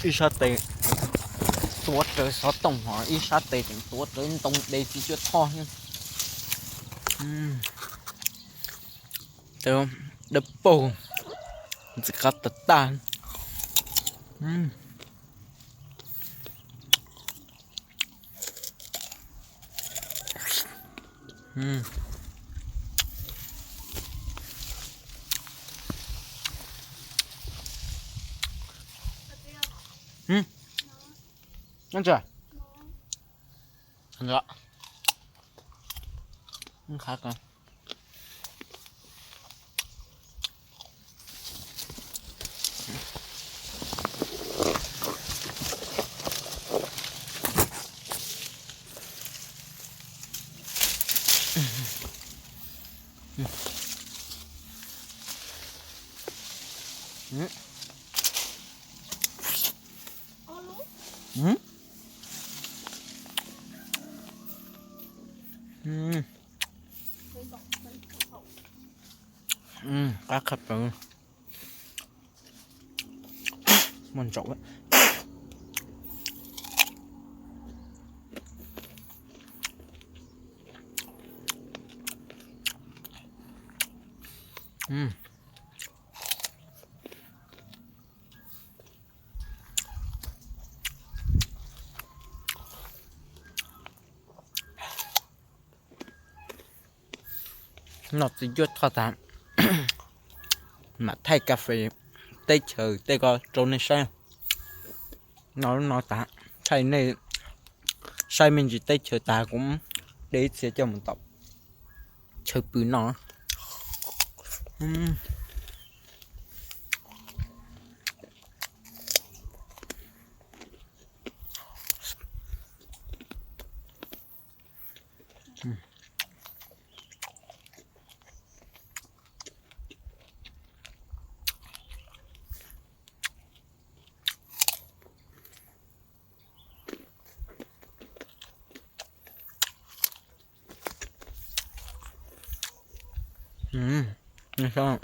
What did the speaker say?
ít sát tệตัวเจอซอสต้มหัวอีชาเตถึงตัวเจอตรงเดซิชั่วทอเนี่ยเดี๋ยวดับเบิลจะกัดตัดตาลนั่นจ้ะอันละมันคักกันปลาขับเลยมันจบแล้วนอกจากยอดข้าวสารmà thay cà phê tây chờ tây có trốn này sao nó tạ thay này sai mình chỉ tây chờ ta cũng để sẽ cho mình tập chờ bự nóนี่ชอบ